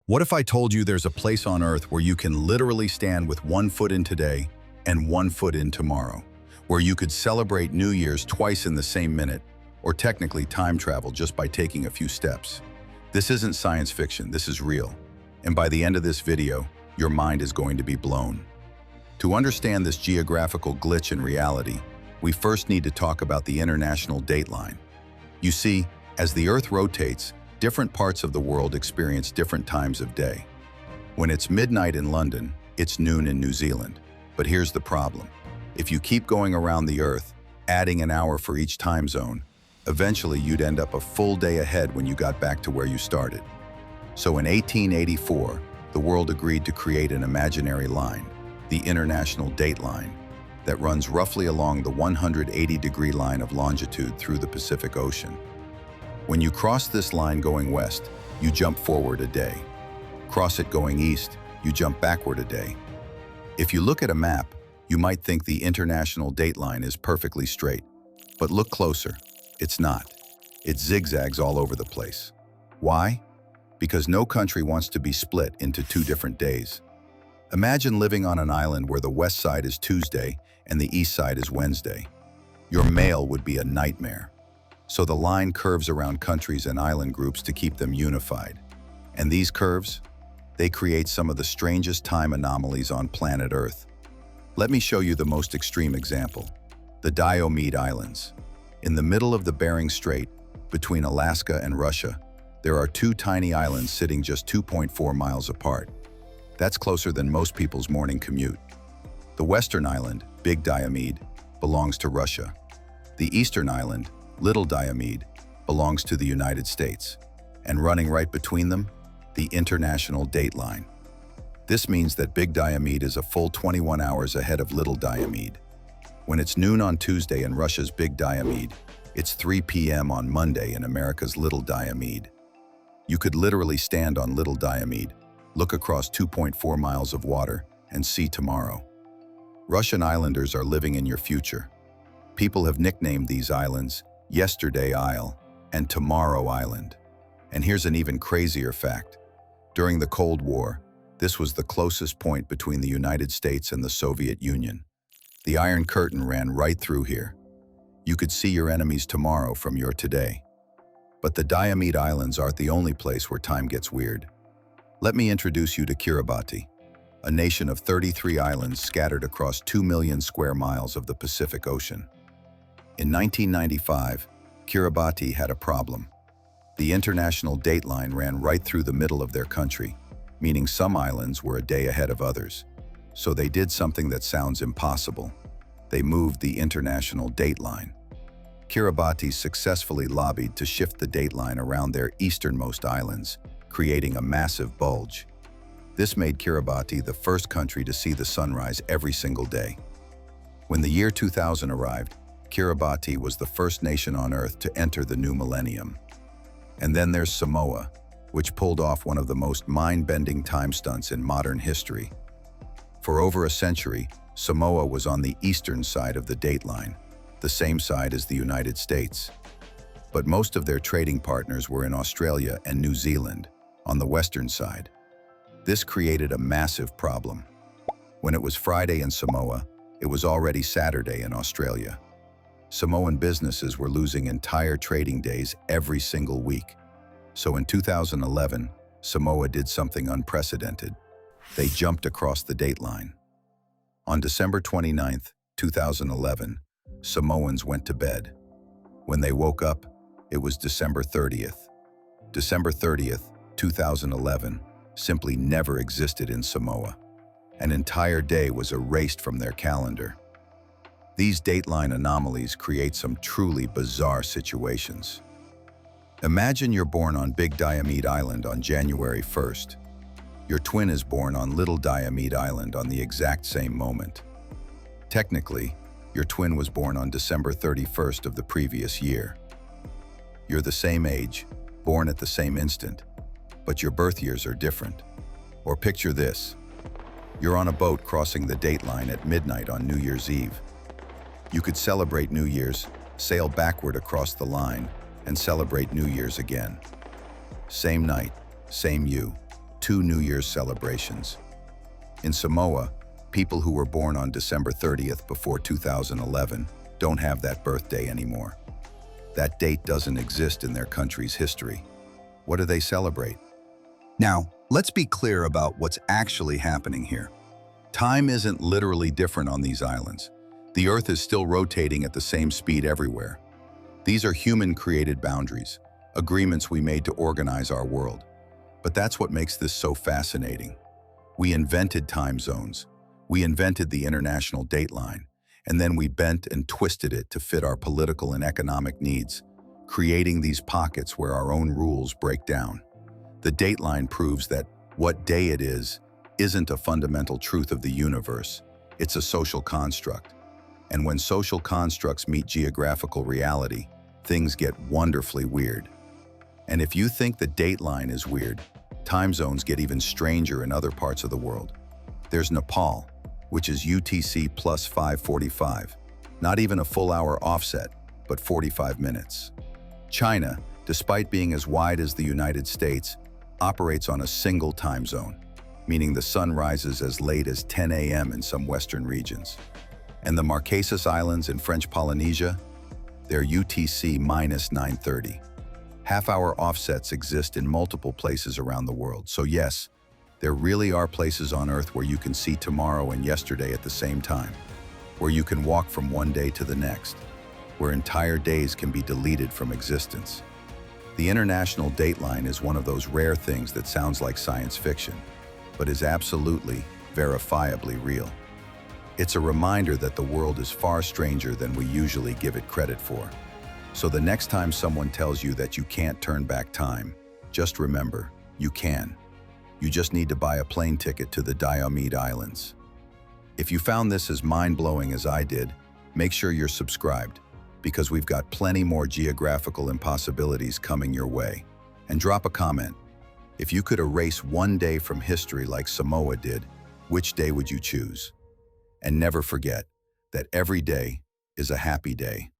What if I told you there's a place on Earth where you can literally stand with 1 foot in today and 1 foot in tomorrow, where you could celebrate New Year's twice in the same minute, or technically time travel just by taking a few steps? This isn't science fiction, this is real. And by the end of this video, your mind is going to be blown. To understand this geographical glitch in reality, we first need to talk about the international dateline. You see, as the Earth rotates, different parts of the world experience different times of day. When it's midnight in London, it's noon in New Zealand. But here's the problem. If you keep going around the Earth, adding an hour for each time zone, eventually you'd end up a full day ahead when you got back to where you started. So in 1884, the world agreed to create an imaginary line, the International Dateline, that runs roughly along the 180-degree line of longitude through the Pacific Ocean. When you cross this line going west, you jump forward a day. Cross it going east, you jump backward a day. If you look at a map, you might think the International Dateline is perfectly straight. But look closer. It's not. It zigzags all over the place. Why? Because no country wants to be split into two different days. Imagine living on an island where the west side is Tuesday and the east side is Wednesday. Your mail would be a nightmare. So the line curves around countries and island groups to keep them unified. And these curves? They create some of the strangest time anomalies on planet Earth. Let me show you the most extreme example. The Diomede Islands. In the middle of the Bering Strait, between Alaska and Russia, there are two tiny islands sitting just 2.4 miles apart. That's closer than most people's morning commute. The western island, Big Diomede, belongs to Russia. The eastern island, Little Diomede, belongs to the United States. And running right between them, the International Dateline. This means that Big Diomede is a full 21 hours ahead of Little Diomede. When it's noon on Tuesday in Russia's Big Diomede, it's 3 p.m. on Monday in America's Little Diomede. You could literally stand on Little Diomede, look across 2.4 miles of water, and see tomorrow. Russian islanders are living in your future. People have nicknamed these islands Yesterday Isle and Tomorrow Island. And here's an even crazier fact. During the Cold War, this was the closest point between the United States and the Soviet Union. The Iron Curtain ran right through here. You could see your enemies tomorrow from your today. But the Diomede Islands aren't the only place where time gets weird. Let me introduce you to Kiribati, a nation of 33 islands scattered across 2 million square miles of the Pacific Ocean. In 1995, Kiribati had a problem. The International Dateline ran right through the middle of their country, meaning some islands were a day ahead of others. So they did something that sounds impossible. They moved the International Dateline. Kiribati successfully lobbied to shift the dateline around their easternmost islands, creating a massive bulge. This made Kiribati the first country to see the sunrise every single day. When the year 2000 arrived, Kiribati was the first nation on Earth to enter the new millennium. And then there's Samoa, which pulled off one of the most mind-bending time stunts in modern history. For over a century, Samoa was on the eastern side of the dateline, the same side as the United States. But most of their trading partners were in Australia and New Zealand, on the western side. This created a massive problem. When it was Friday in Samoa, it was already Saturday in Australia. Samoan businesses were losing entire trading days every single week. So in 2011, Samoa did something unprecedented. They jumped across the dateline. On December 29, 2011, Samoans went to bed. When they woke up, it was December 30th. December 30th, 2011, simply never existed in Samoa. An entire day was erased from their calendar. These dateline anomalies create some truly bizarre situations. Imagine you're born on Big Diomede Island on January 1st. Your twin is born on Little Diomede Island on the exact same moment. Technically, your twin was born on December 31st of the previous year. You're the same age, born at the same instant, but your birth years are different. Or picture this. You're on a boat crossing the dateline at midnight on New Year's Eve. You could celebrate New Year's, sail backward across the line, and celebrate New Year's again. Same night, same you, 2 New Year's celebrations. In Samoa, people who were born on December 30th before 2011 don't have that birthday anymore. That date doesn't exist in their country's history. What do they celebrate? Now, let's be clear about what's actually happening here. Time isn't literally different on these islands. The Earth is still rotating at the same speed everywhere. These are human-created boundaries, agreements we made to organize our world. But that's what makes this so fascinating. We invented time zones. We invented the international dateline, and then we bent and twisted it to fit our political and economic needs, creating these pockets where our own rules break down. The dateline proves that what day it is isn't a fundamental truth of the universe. It's a social construct. And when social constructs meet geographical reality, things get wonderfully weird. And if you think the dateline is weird, time zones get even stranger in other parts of the world. There's Nepal, which is UTC plus 545, not even a full hour offset, but 45 minutes. China, despite being as wide as the United States, operates on a single time zone, meaning the sun rises as late as 10 a.m. in some western regions. And the Marquesas Islands in French Polynesia, they're UTC minus 930. Half-hour offsets exist in multiple places around the world. So yes, there really are places on Earth where you can see tomorrow and yesterday at the same time, where you can walk from one day to the next, where entire days can be deleted from existence. The international dateline is one of those rare things that sounds like science fiction, but is absolutely, verifiably real. It's a reminder that the world is far stranger than we usually give it credit for. So the next time someone tells you that you can't turn back time, just remember, you can. You just need to buy a plane ticket to the Diomede Islands. If you found this as mind-blowing as I did, make sure you're subscribed, because we've got plenty more geographical impossibilities coming your way. And drop a comment. If you could erase one day from history like Samoa did, which day would you choose? And never forget that every day is a happy day.